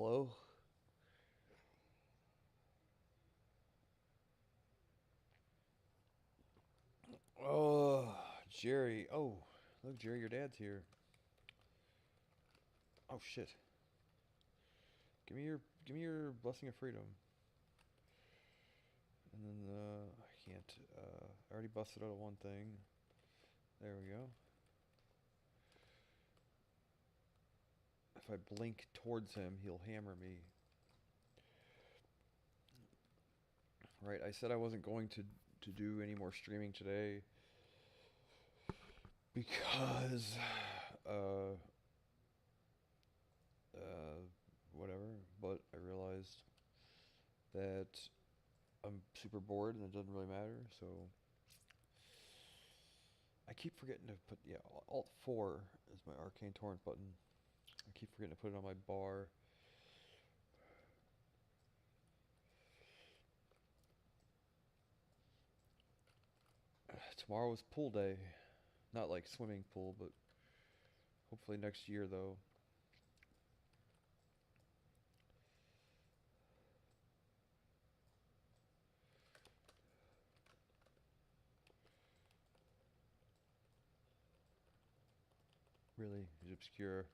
Hello? Oh, Jerry. Oh, look, Jerry, your dad's here. Oh shit. Give me your blessing of freedom. And then I can't. I already busted out of one thing. There we go. If I blink towards him, he'll hammer me. Right, I said I wasn't going to do any more streaming today because uh uh whatever, but I realized that I'm super bored and it doesn't really matter, so I keep forgetting to put, yeah, Alt 4 is my Arcane Torrent button. I keep forgetting to put it on my bar. Tomorrow is pool day. Not like swimming pool, but hopefully next year though. Really, he's obscure.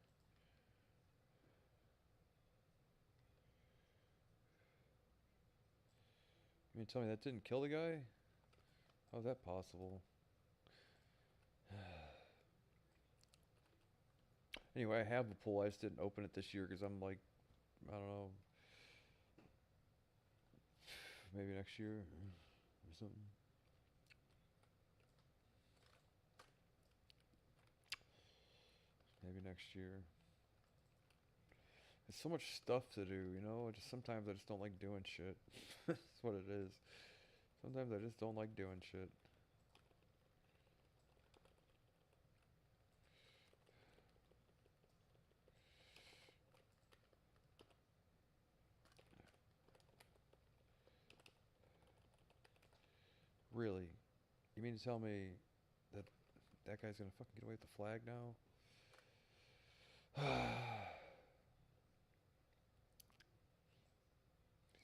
You mean tell me that didn't kill the guy? How's that possible? Anyway, I have the pool. I just didn't open it this year because I'm like, I don't know, maybe next year or something. Maybe next year. There's so much stuff to do, you know? Just sometimes I just don't like doing shit. That's what it is. Sometimes I just don't like doing shit. Really? You mean to tell me that that guy's gonna fucking get away with the flag now? He's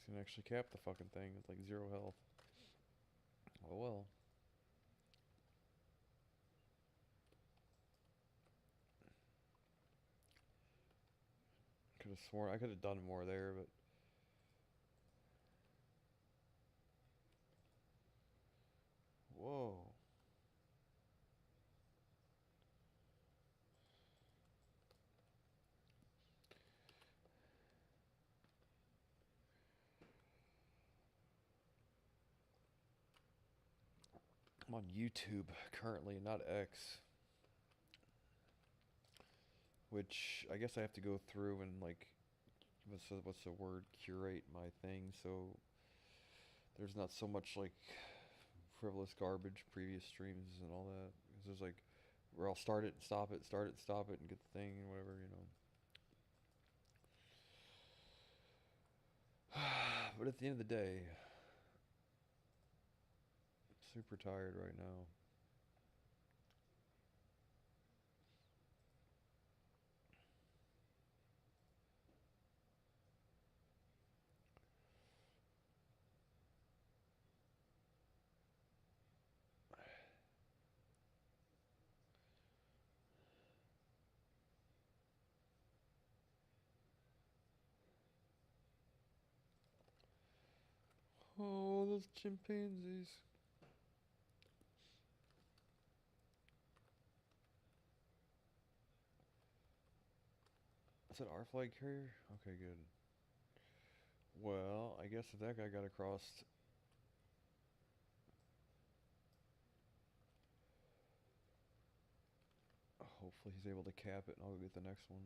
gonna actually cap the fucking thing with like 0 health. Oh well. Could have sworn I could have done more there, but whoa. I'm on YouTube currently, not X, which I guess I have to go through and like what's the word, curate my thing so there's not so much like frivolous garbage, previous streams and all that. Because there's like where I'll start it, stop it, and get the thing and whatever, you know. But at the end of the day, I'm super tired right now. Oh, those chimpanzees. Is that our flag carrier? Okay, good. Well, I guess if that guy got across, hopefully he's able to cap it and I'll go get the next one.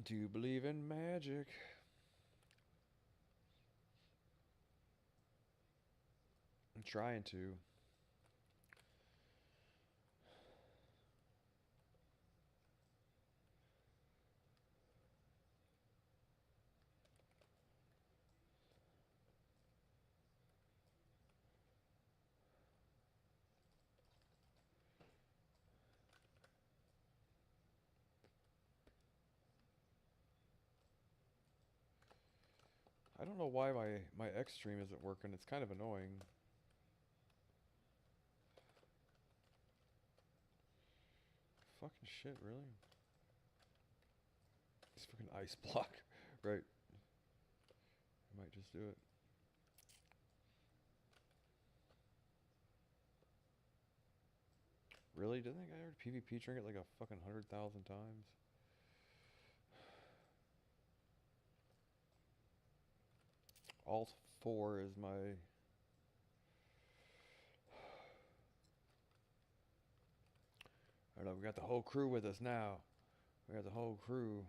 Do you believe in magic? I'm trying to. know why my X stream isn't working. It's kind of annoying. Fucking shit, really? It's fucking ice block. Right. I might just do it. Really? Didn't that guy already PvP drink it like a fucking 100,000 times? Alt 4 is my... I don't know, we got the whole crew with us now. We got the whole crew.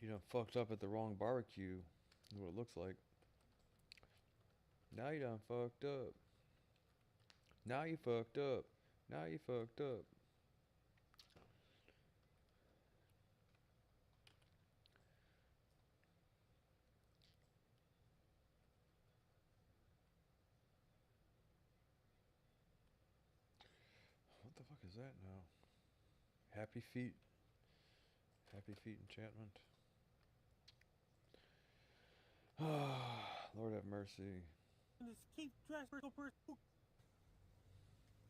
You done fucked up at the wrong barbecue. Is what it looks like. Now you done fucked up. Now you fucked up. Now you fucked up. What the fuck is that now? Happy feet. Happy feet enchantment. Lord have mercy.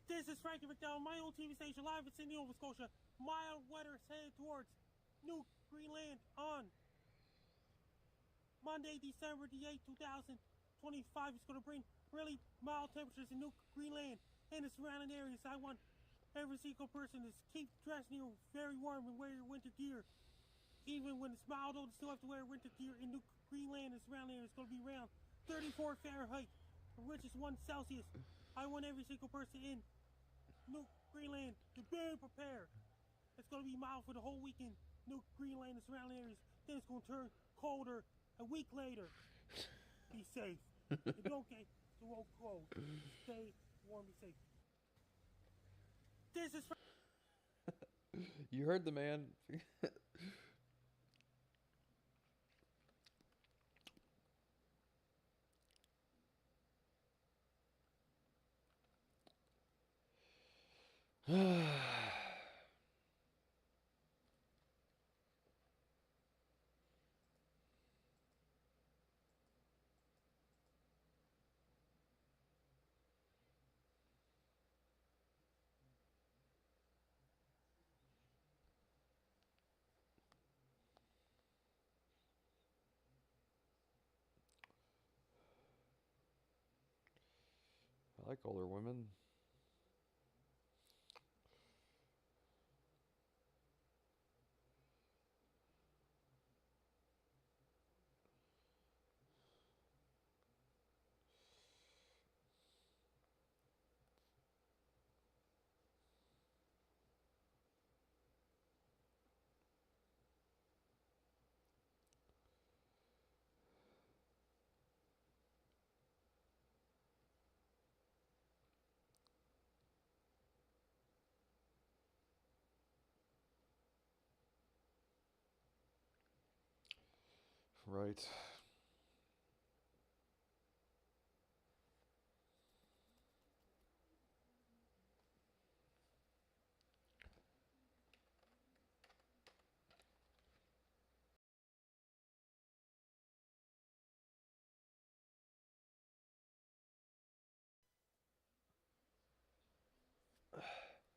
This is Frankie McDowell, my old TV station live in Sydney, Nova Scotia. Mild weather is headed towards New Greenland on Monday, December the 8th, 2025. It's going to bring really mild temperatures in New Greenland and the surrounding areas. I want every single person to keep dressing you very warm and wear your winter gear. Even when it's mild, though, you still have to wear winter gear in New Greenland and surrounding areas. It's going to be around 34 Fahrenheit, which is 1 Celsius. I want every single person in New Greenland to be prepared. It's going to be mild for the whole weekend. New Greenland and surrounding areas. Then it's going to turn colder a week later. Be safe. If you don't get the road cold, stay warm, be safe. This is You heard the man. I like older women. Right.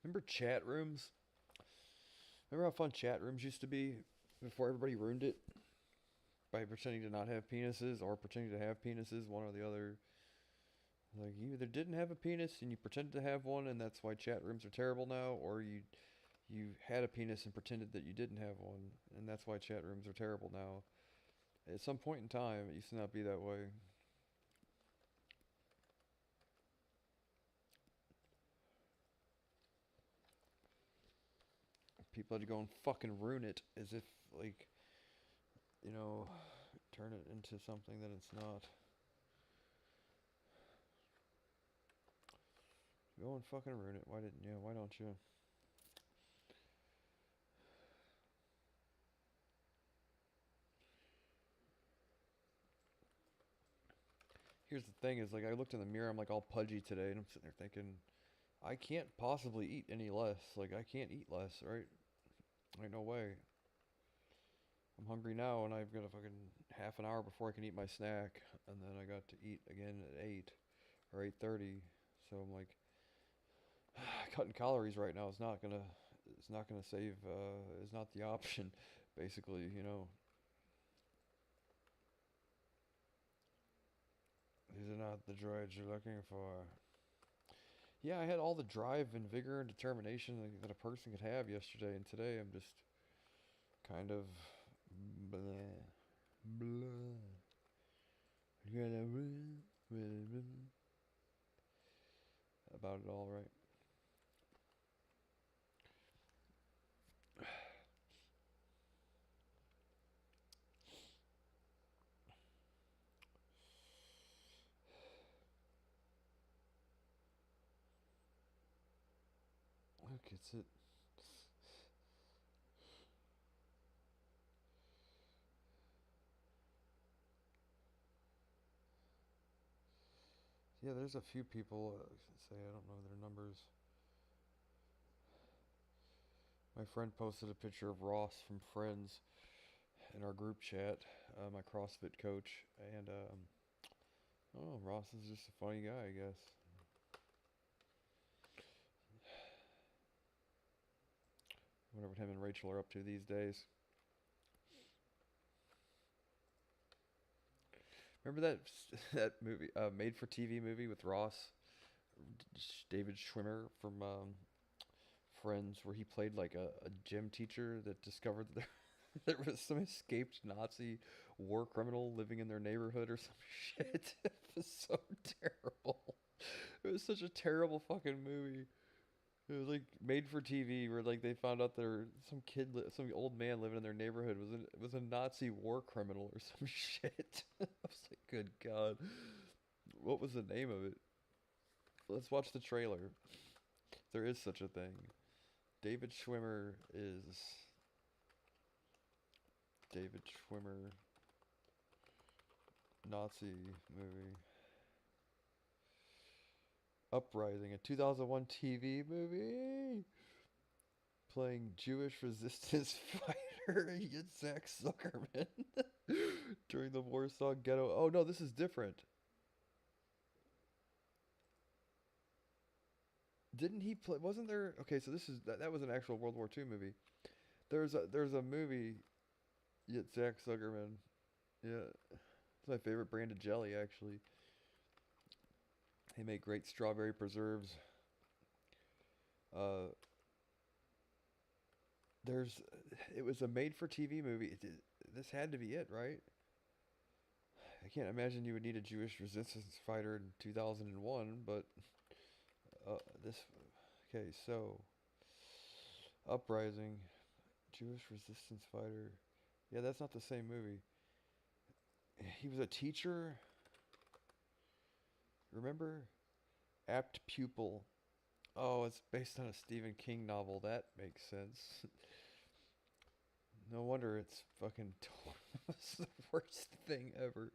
Remember chat rooms? Remember how fun chat rooms used to be before everybody ruined it by pretending to not have penises or pretending to have penises, one or the other. Like you either didn't have a penis and you pretended to have one, and that's why chat rooms are terrible now, or you had a penis and pretended that you didn't have one, and that's why chat rooms are terrible now. At some point in time, it used to not be that way. People had to go and fucking ruin it as if, like, you know, turn it into something that it's not. Go and fucking ruin it. Why didn't you? Why don't you? Here's the thing is, like, I looked in the mirror, I'm like all pudgy today, and I'm sitting there thinking, I can't possibly eat any less. Like, I can't eat less, right? Like, no way. I'm hungry now, and I've got a fucking half an hour before I can eat my snack, and then I got to eat again at 8 or 8:30. So I'm like, cutting calories right now is not gonna, it's not gonna save, is not the option, basically, you know. These are not the droids you're looking for. Yeah, I had all the drive and vigor and determination that a person could have yesterday, and today I'm just kind of blah, blah, about it all, right? Look, it's it. Yeah, there's a few people, say, I don't know their numbers. My friend posted a picture of Ross from Friends in our group chat, my CrossFit coach, and oh, Ross is just a funny guy, I guess. I wonder what him and Rachel are up to these days. Remember that that movie, made-for-TV movie with Ross, David Schwimmer from Friends, where he played like a gym teacher that discovered that there was some escaped Nazi war criminal living in their neighborhood or some shit. It was so terrible. It was such a terrible fucking movie. It was like made for TV, where like they found out there some old man living in their neighborhood was a Nazi war criminal or some shit. I was like, good God, what was the name of it? Let's watch the trailer. There is such a thing. David Schwimmer is David Schwimmer Nazi movie. Uprising, a 2001 TV movie playing Jewish resistance fighter Yitzhak Zuckerman during the Warsaw Ghetto. Oh no, this is different. Didn't he play? Wasn't there? Okay, so this is that was an actual World War II movie. There's a movie, Yitzhak Zuckerman. Yeah, it's my favorite brand of jelly actually. They make great strawberry preserves. Uh, there's, it was a made-for-TV movie. This had to be it, right? I can't imagine you would need a Jewish resistance fighter in 2001, but this, okay, so Uprising, Jewish resistance fighter. Yeah, that's not the same movie. He was a teacher. Remember? Apt Pupil. Oh, it's based on a Stephen King novel. That makes sense. No wonder it's fucking it's the worst thing ever.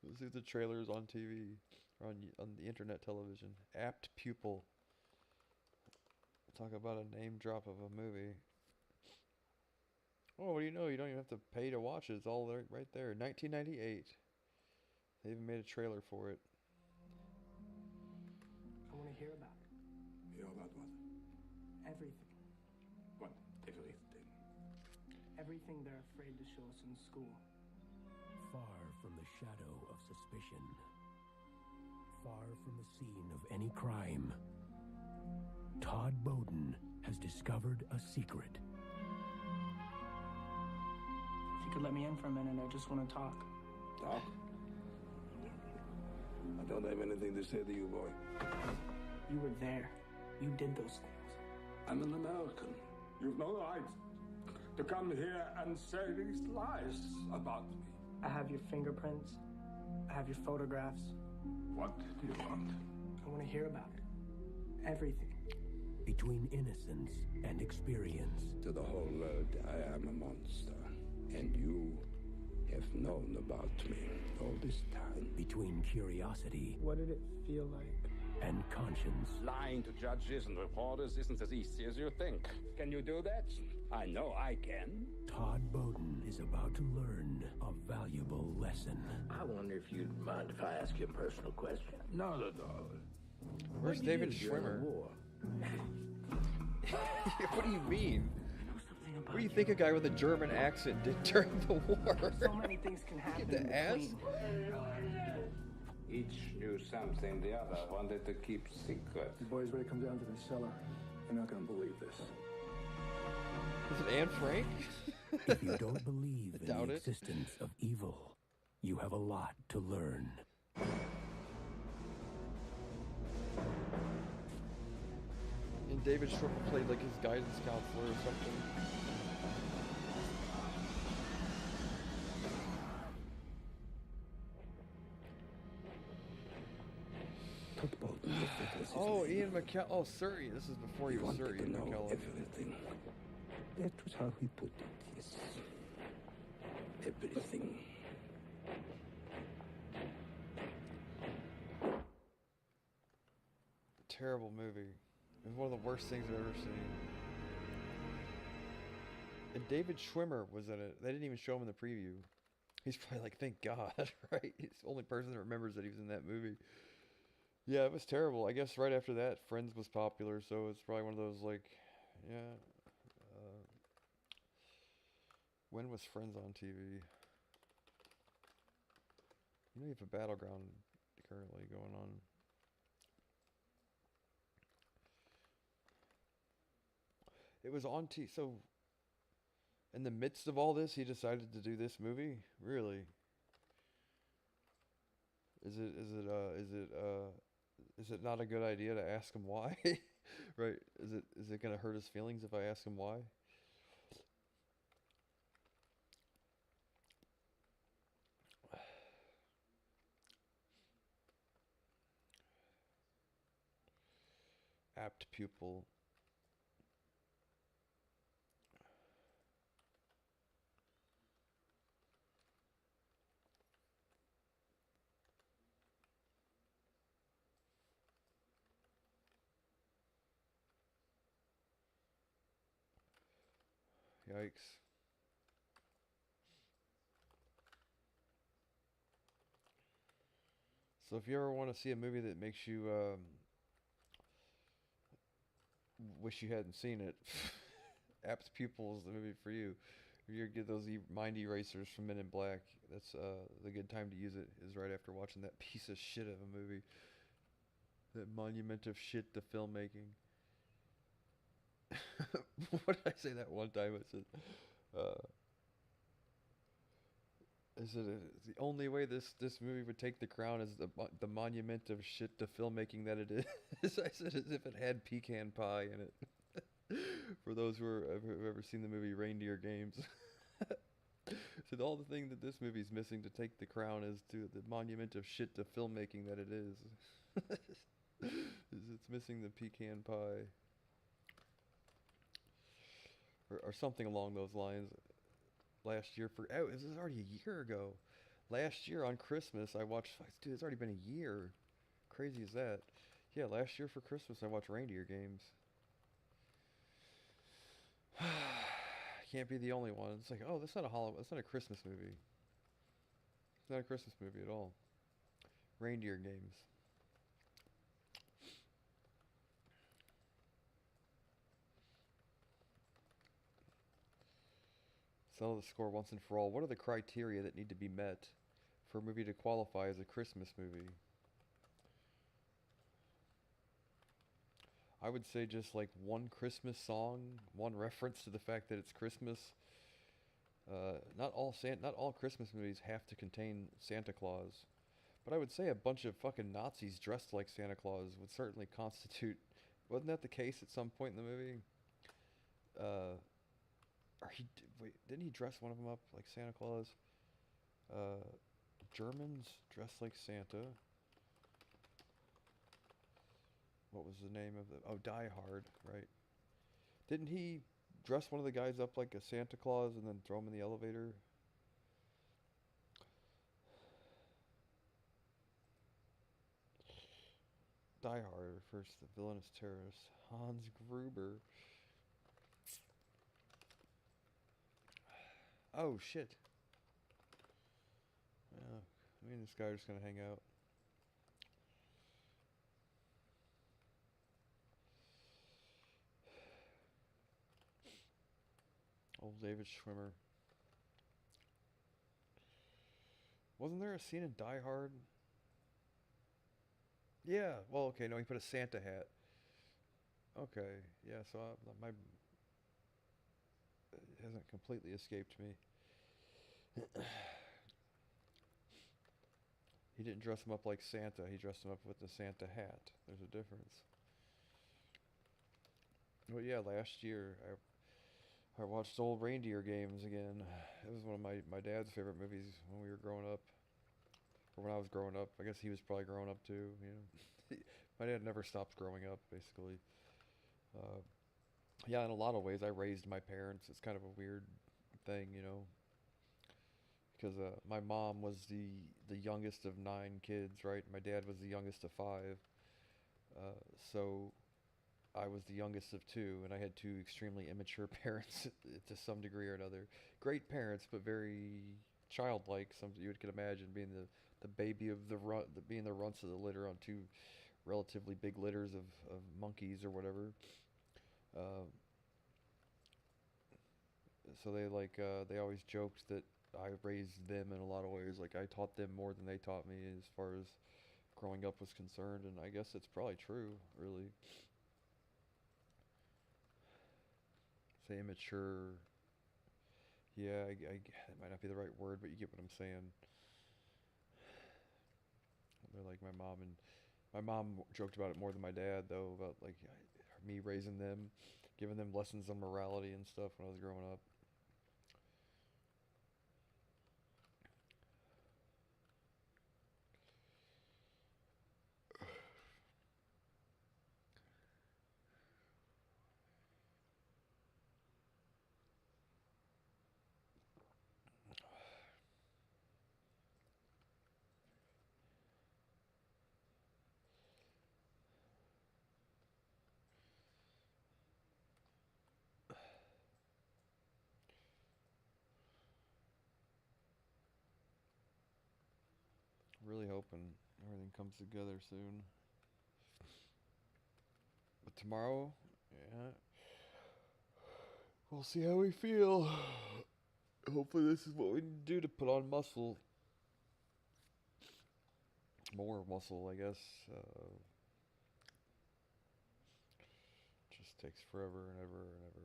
Let's see if the trailer's on TV or on the internet television. Apt Pupil. Talk about a name drop of a movie. Oh, what do you know? You don't even have to pay to watch it. It's all right there. 1998. They even made a trailer for it. I want to hear about it. Hear about what? Everything. What? Everything. Everything they're afraid to show us in school. Far from the shadow of suspicion. Far from the scene of any crime. Todd Bowden has discovered a secret. If you could let me in for a minute, I just want to talk. Talk? I don't have anything to say to you, boy. You were there. You did those things. I'm an American. You've no right to come here and say these lies about me. I have your fingerprints. I have your photographs. What do you want? I want to hear about it. Everything. Between innocence and experience. To the whole world, I am a monster. And you have known about me all this time. Between curiosity What did it feel like? and conscience. Lying to judges and reporters isn't as easy as you think. Can you do that? I know I can. Todd Bowden is about to learn a valuable lesson. I wonder if you'd mind if I ask you a personal question. Not at all. Where's What did you David do during the Schwimmer? war? What do you mean? I know something about What do you think a guy with a German accent did during the war? So many things can happen the in ass? between. Each knew something the other wanted to keep secret. The boys ready to come down to the cellar. You're not gonna believe this. Is it Anne Frank? If you don't believe in Doubt the it. existence of evil, you have a lot to learn. And David Schwimmer played like his guidance counselor or something. Todd Bowden, if that was his Oh, name. Ian McKellen. Oh, Surrey. This is before he was wanted Sir to Ian know McKellen. everything. That was how he put it, yes. Everything. Terrible movie. It was one of the worst things I've ever seen. And David Schwimmer was in it. They didn't even show him in the preview. He's probably like, thank God, right? He's the only person that remembers that he was in that movie. Yeah, it was terrible. I guess right after that, Friends was popular, so it's probably one of those like, yeah. When was Friends on TV? You know you have a Battleground currently going on. It was on T. So, in the midst of all this, he decided to do this movie. Really? Is it not a good idea to ask him why? Right? Is it gonna hurt his feelings if I ask him why? Apt pupil. Yikes. So if you ever want to see a movie that makes you wish you hadn't seen it, Apt Pupil is the movie for you. If you get those mind erasers from Men in Black, that's the good time to use it is right after watching that piece of shit of a movie. That monument of shit to filmmaking. What did I say that one time? I said the only way this movie would take the crown is the monument of shit to filmmaking that it is. I said as if it had pecan pie in it. For those who have ever seen the movie Reindeer Games. So all the thing that this movie's missing to take the crown is to the monument of shit to filmmaking that it is. It's missing the pecan pie. Or something along those lines. Last year this is already a year ago. Last year on Christmas I watched, dude, it's already been a year. Crazy is that? Yeah, last year for Christmas I watched Reindeer Games. Can't be the only one. It's like, oh, that's not a Christmas movie. It's not a Christmas movie at all. Reindeer Games. Settle the score once and for all. What are the criteria that need to be met for a movie to qualify as a Christmas movie? I would say just like one Christmas song, one reference to the fact that it's Christmas. Not all Christmas movies have to contain Santa Claus, but I would say a bunch of fucking Nazis dressed like Santa Claus would certainly constitute. Wasn't that the case at some point in the movie? Didn't he dress one of them up like Santa Claus? Germans dressed like Santa. What was the name of the? Oh, Die Hard, right? Didn't he dress one of the guys up like a Santa Claus and then throw him in the elevator? Die Hard refers to the villainous terrorist Hans Gruber. Oh shit. Yeah, me and this guy are just gonna hang out. Old David Schwimmer. Wasn't there a scene in Die Hard? Yeah. Well, okay. No, he put a Santa hat. Okay. Yeah. So my it hasn't completely escaped me. He didn't dress him up like Santa. He dressed him up with the Santa hat. There's a difference. Well, yeah. Last year, I watched Old Reindeer Games again. It was one of my dad's favorite movies when we were growing up, or when I was growing up. I guess he was probably growing up too. You know, my dad never stopped growing up, basically. Uh, yeah, in a lot of ways, I raised my parents. It's kind of a weird thing, you know, because my mom was the youngest of 9 kids, right? My dad was the youngest of 5. Uh, so I was the youngest of 2, and I had 2 extremely immature parents to some degree or another. Great parents, but very childlike. Some you could imagine being the baby of being the runts of the litter on 2 relatively big litters of monkeys or whatever. Uh, so they always joked that I raised them in a lot of ways. Like I taught them more than they taught me as far as growing up was concerned, and I guess it's probably true, really. Say immature. Yeah, it might not be the right word, but you get what I'm saying. They're like my mom joked about it more than my dad, though, about like me raising them, giving them lessons on morality and stuff when I was growing up. Really hoping everything comes together soon. But tomorrow, yeah, we'll see how we feel. Hopefully, this is what we need to do to put on muscle. More muscle, I guess. Just takes forever and ever and ever.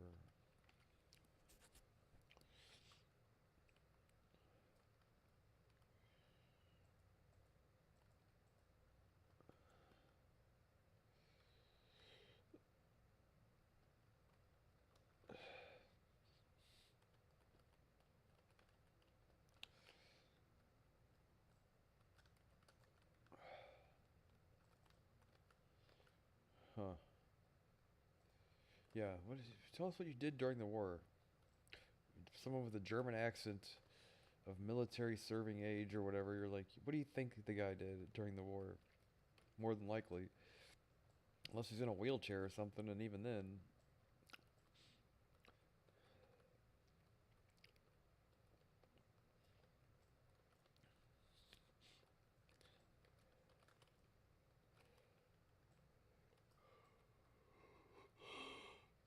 Huh. Yeah, tell us what you did during the war. Someone with a German accent of military serving age or whatever, you're like, what do you think the guy did during the war? More than likely. Unless he's in a wheelchair or something, and even then.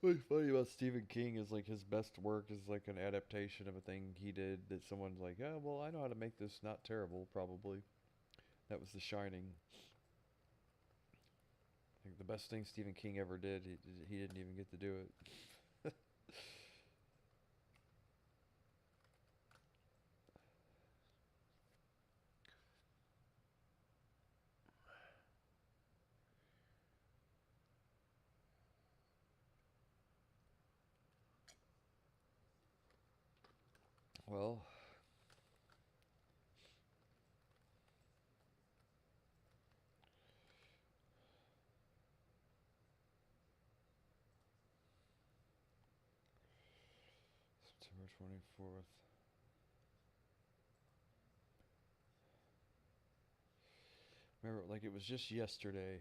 What's funny about Stephen King is like his best work is like an adaptation of a thing he did that someone's like, oh, well, I know how to make this not terrible, probably. That was The Shining. I think the best thing Stephen King ever did, he didn't even get to do it. Well, September 24th. Remember, like it was just yesterday.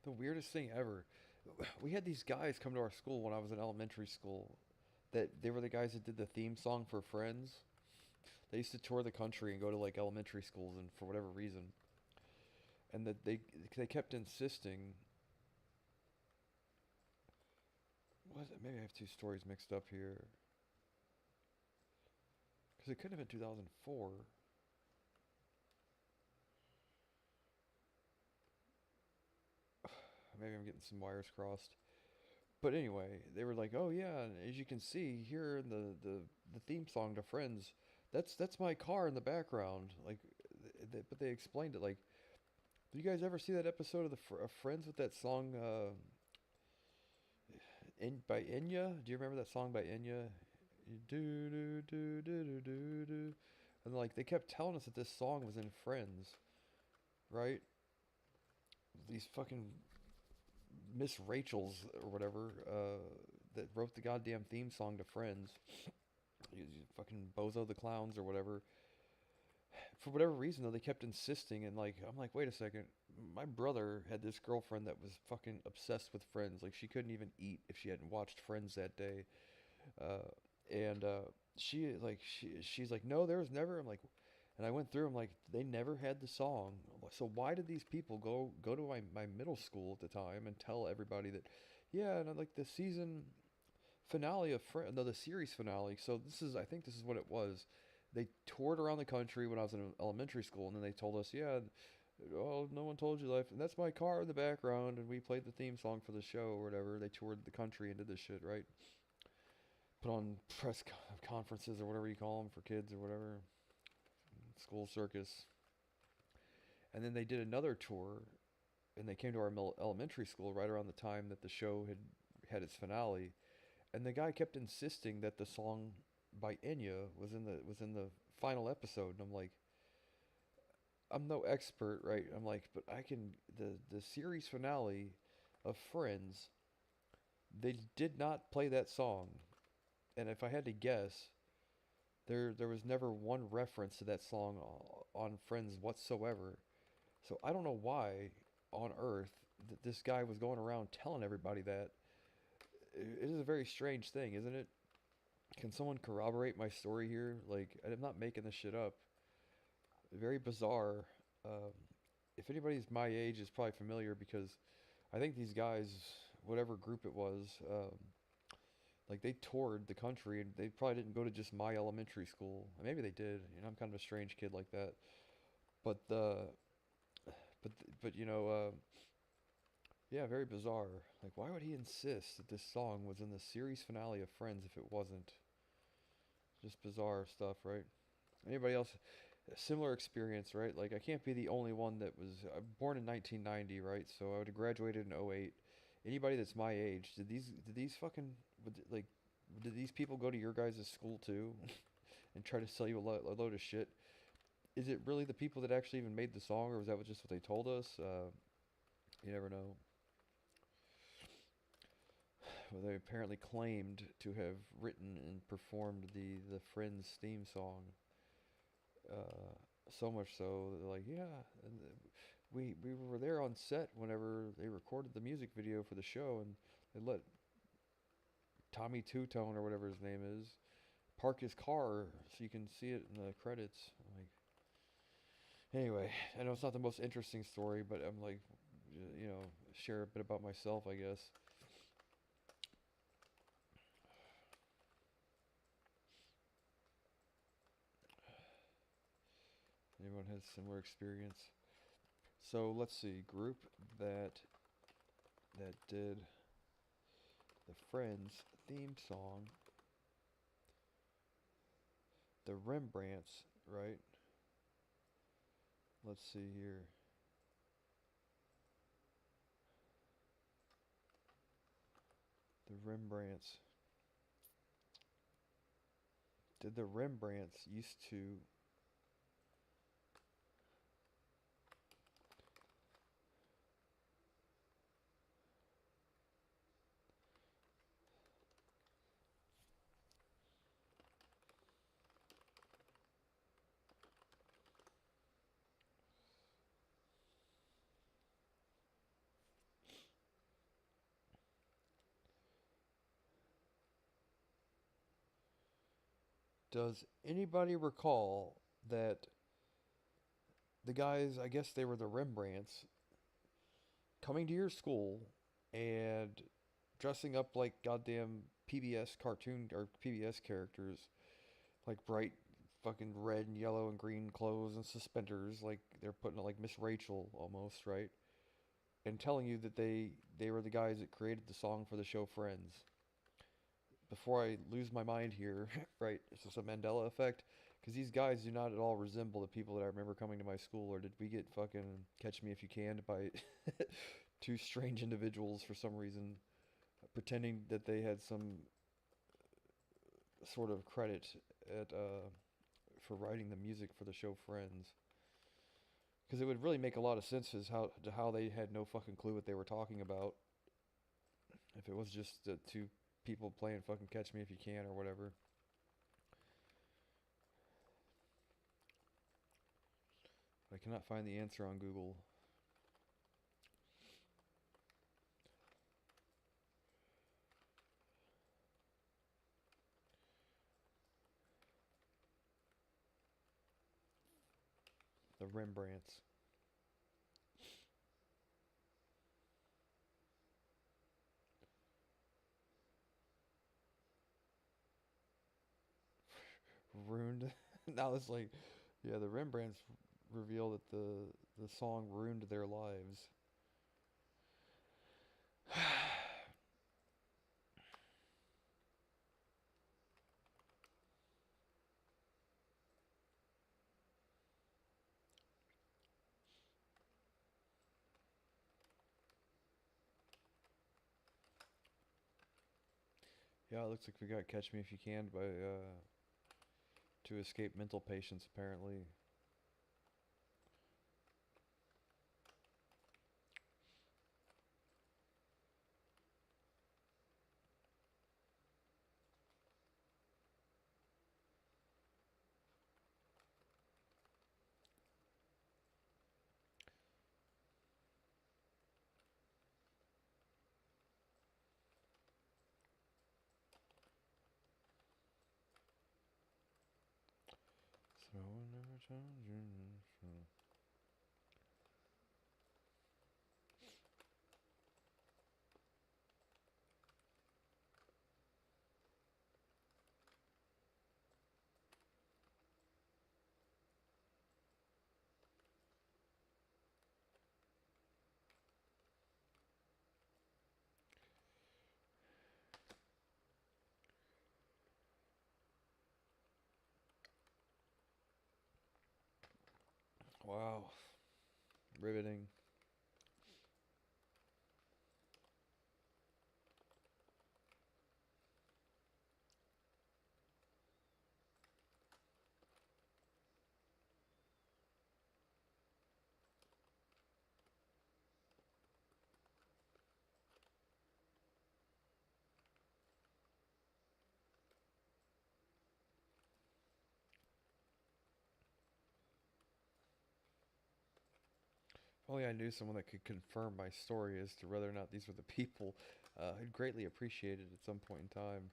The weirdest thing ever. we had these guys come to our school when I was in elementary school. That they were the guys that did the theme song for Friends. They used to tour the country and go to like elementary schools, and for whatever reason, and that they kept insisting. What is it? Maybe I have two stories mixed up here. Because it could have been 2004. Maybe I'm getting some wires crossed. But anyway, they were like, "Oh yeah, and as you can see here in the theme song to Friends, that's my car in the background." Like, but they explained it like, "Do you guys ever see that episode of of Friends with that song by Enya? Do you remember that song by Enya? Do do do do do do do." And like they kept telling us that this song was in Friends, right? These fucking Miss Rachel's or whatever that wrote the goddamn theme song to Friends. You fucking Bozo the Clowns or whatever. For whatever reason though, they kept insisting, and like I'm like, wait a second. My brother had this girlfriend that was fucking obsessed with Friends. Like she couldn't even eat if she hadn't watched Friends that day. And she's like, no, there was never. I'm like, and I went through. I'm like, they never had the song. So why did these people go to my middle school at the time and tell everybody that, yeah, and like the season finale of no, the series finale. So I think this is what it was. They toured around the country when I was in elementary school, and then they told us, yeah, oh, no one told you life, and that's my car in the background, and we played the theme song for the show or whatever. They toured the country and did this shit, right? Put on press conferences or whatever you call them for kids or whatever, school circus. And then they did another tour, and they came to our elementary school right around the time that the show had its finale, and the guy kept insisting that the song by Enya was in the final episode, and I'm like, I'm no expert, right? I'm like, but I can the series finale of Friends, they did not play that song. And if I had to guess, there was never one reference to that song on Friends whatsoever. So I don't know why on earth this guy was going around telling everybody that. It is a very strange thing, isn't it? Can someone corroborate my story here? Like, I'm not making this shit up. Very bizarre. If anybody's my age is probably familiar, because I think these guys, whatever group it was, like they toured the country, and they probably didn't go to just my elementary school. Maybe they did. You know, I'm kind of a strange kid like that. But you know, yeah, very bizarre. Like, why would he insist that this song was in the series finale of Friends if it wasn't? Just bizarre stuff, right? Anybody else? A similar experience, right? Like, I can't be the only one that was born in 1990, right? So I would have graduated in '08. Anybody that's my age, did these fucking like did these people go to your guys' school too and try to sell you a load of shit? Is it really the people that actually even made the song, or was that just what they told us? You never know. Well, they apparently claimed to have written and performed the Friends theme song. So much so, they're like, yeah, and we were there on set whenever they recorded the music video for the show, and they let Tommy Two-Tone or whatever his name is park his car so you can see it in the credits. Like, anyway, I know it's not the most interesting story, but I'm like, you know, share a bit about myself, I guess. Anyone has similar experience? So let's see, group that did the Friends theme song, the Rembrandts, right? Let's see here. The Rembrandts. Did the Rembrandts used to Does anybody recall that the guys, I guess they were the Rembrandts, coming to your school and dressing up like goddamn PBS cartoon or PBS characters, like bright fucking red and yellow and green clothes and suspenders, like they're putting it like Miss Rachel almost, right? And telling you that they were the guys that created the song for the show Friends. Before I lose my mind here, right? It's just a Mandela effect. Because these guys do not at all resemble the people that I remember coming to my school, or did we get fucking Catch Me If You Can by two strange individuals for some reason, pretending that they had some sort of credit at for writing the music for the show Friends? Because it would really make a lot of sense as how they had no fucking clue what they were talking about if it was just two people playing fucking Catch Me If You Can or whatever. I cannot find the answer on Google. The Rembrandts. Ruined. Now it's like, yeah, the Rembrandts reveal that the song ruined their lives. Yeah, it looks like we got Catch Me If You Can by to escape mental patients apparently. So I never told you. Wow, riveting. If only I knew someone that could confirm my story as to whether or not these were the people. I'd greatly appreciate it at some point in time.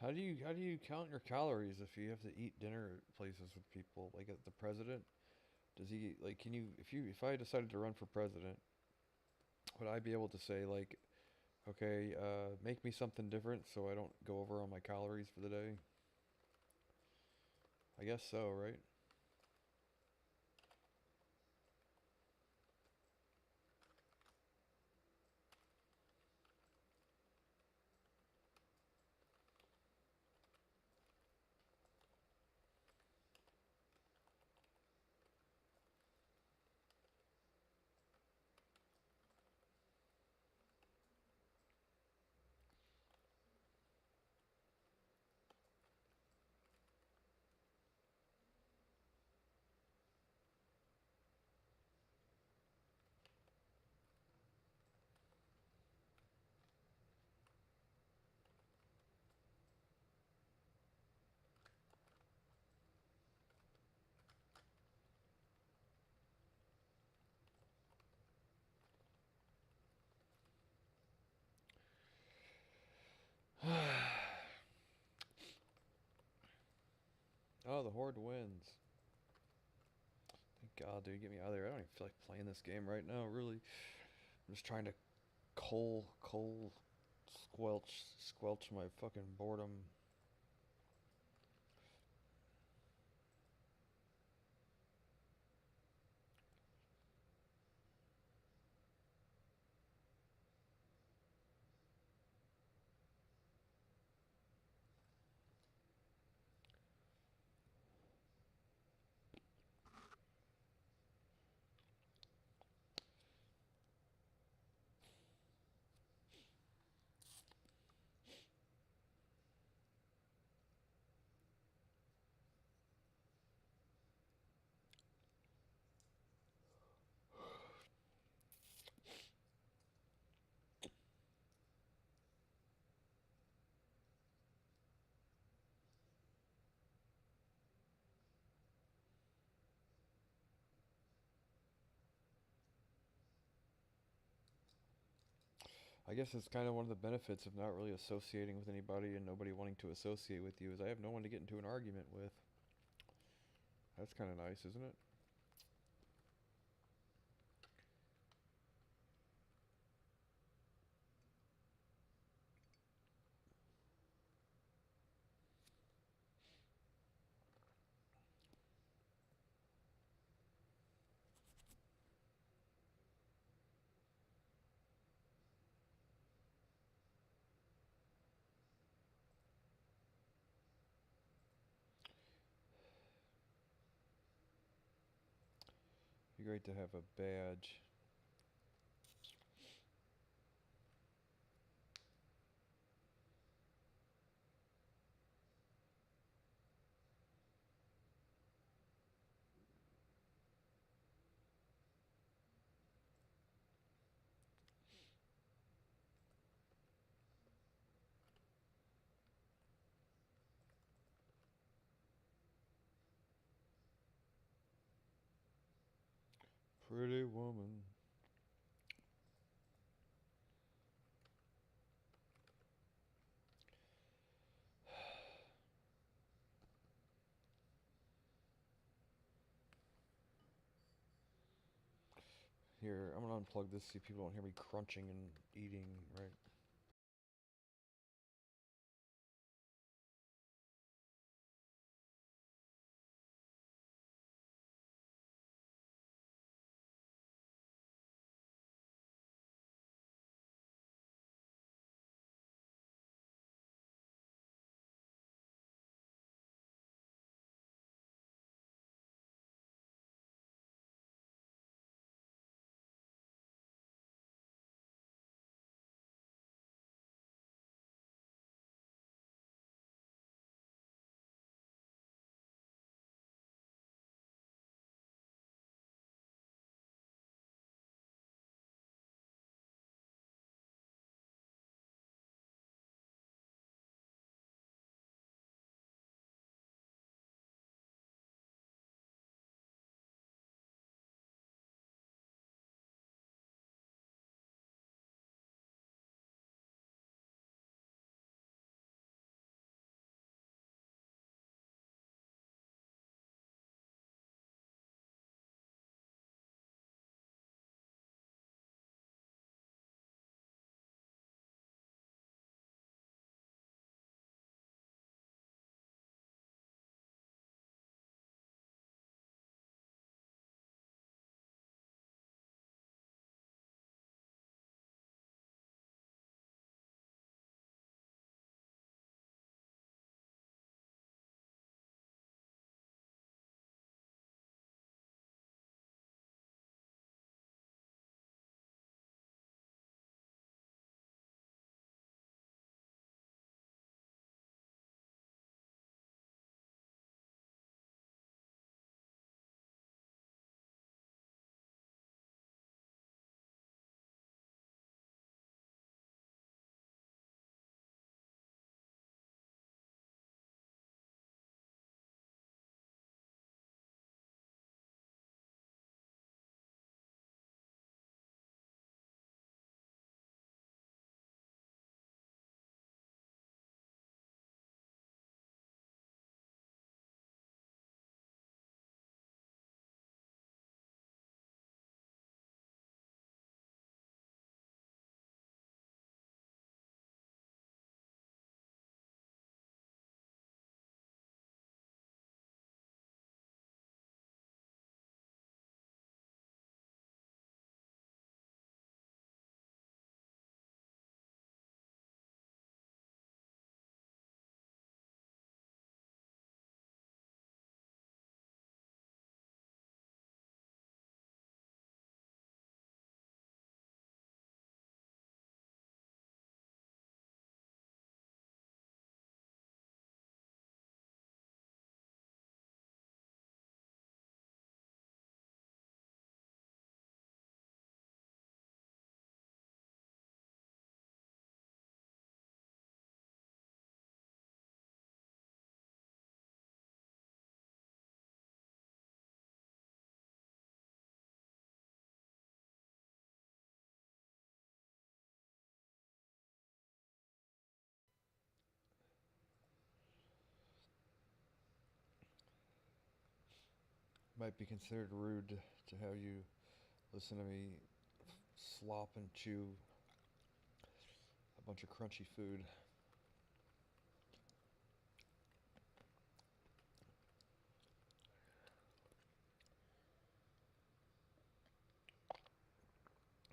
how do you count your calories if you have to eat dinner at places with people like at the president? Does he like can you if I decided to run for president, would I be able to say like, okay, make me something different so I don't go over on my calories for the day? I guess so, right? Oh, the Horde wins. Thank God, dude, get me out of there. I don't even feel like playing this game right now, really. I'm just trying to squelch my fucking boredom. I guess it's kind of one of the benefits of not really associating with anybody and nobody wanting to associate with you is I have no one to get into an argument with. That's kind of nice, isn't it? Be great to have a badge. Pretty woman. Here, I'm gonna unplug this so people don't hear me crunching and eating, right? Might be considered rude to have you listen to me slop and chew a bunch of crunchy food.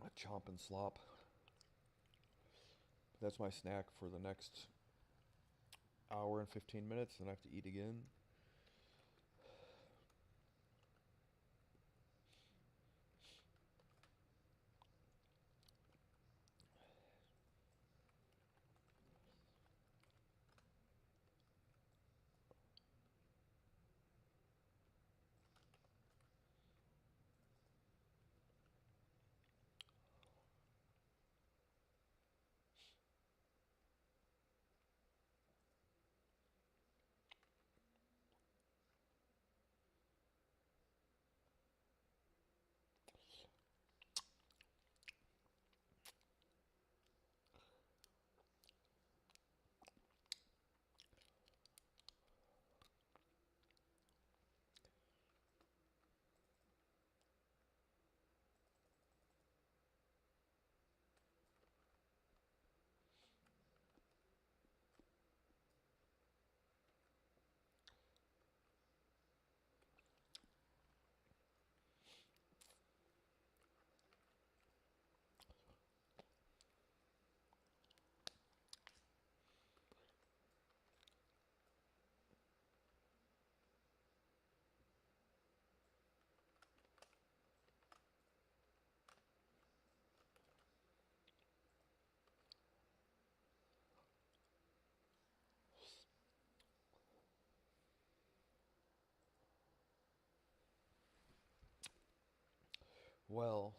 I chomp and slop. That's my snack for the next hour and 15 minutes, and I have to eat again. Well,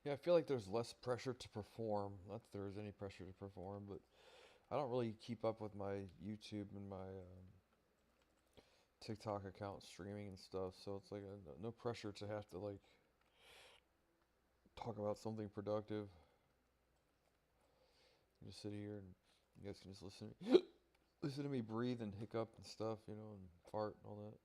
yeah, I feel like there's less pressure to perform. Not that there is any pressure to perform, but I don't really keep up with my YouTube and my TikTok account streaming and stuff. So it's like no pressure to have to like talk about something productive. Just sit here and you guys can just listen to me breathe and hiccup and stuff, you know, and fart and all that.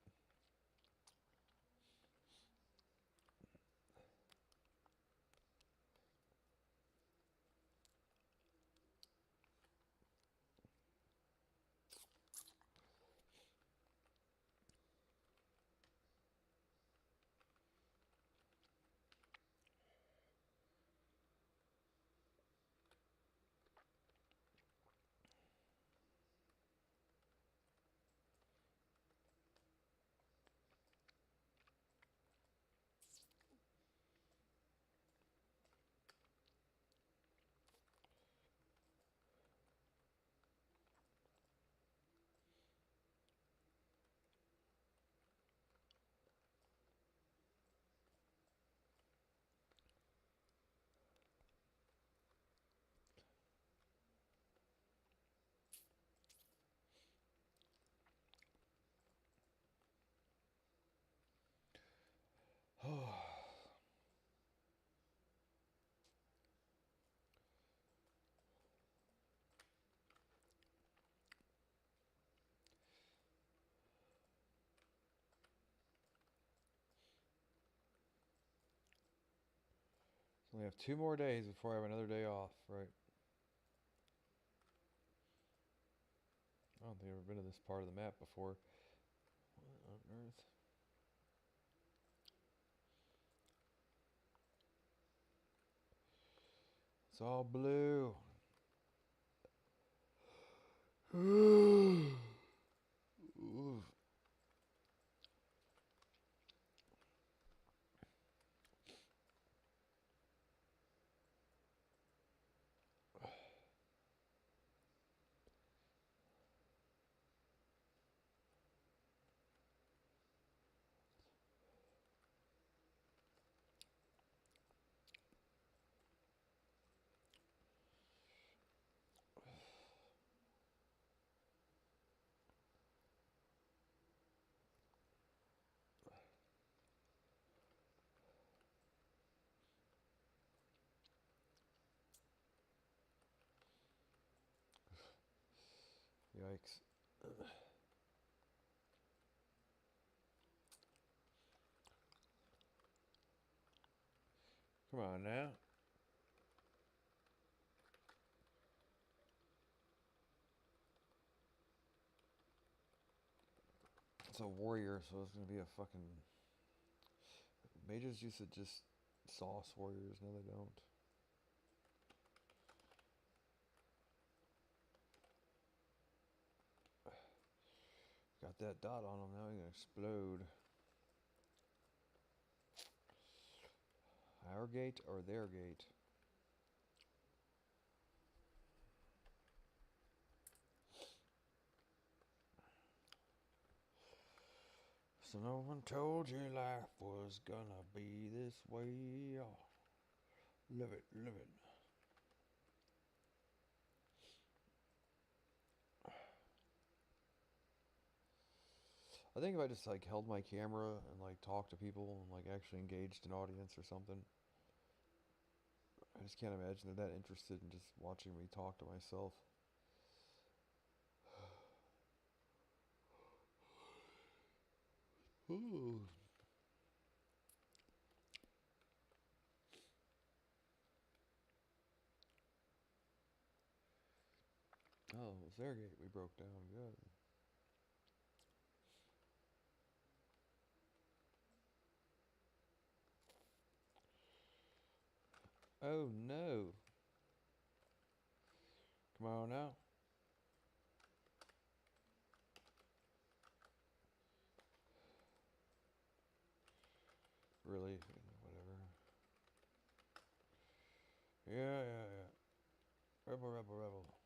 So we have 2 more days before I have another day off, right? I don't think I've ever been to this part of the map before. What on earth? It's all blue. Ooh. Yikes. Come on now. It's a warrior, so it's gonna be a fucking... Mages used to just sauce warriors, now they don't. Got that dot on him, now he's gonna explode. Our gate or their gate? So no one told you life was gonna be this way. Oh, love it, love it. I think if I just like held my camera and like talked to people and like actually engaged an audience or something, I just can't imagine they're that interested in just watching me talk to myself. Ooh. Oh, it was their gate we broke down. Good. Oh no. Come on now. Really? Whatever. Yeah. Rebel, rebel, rebel.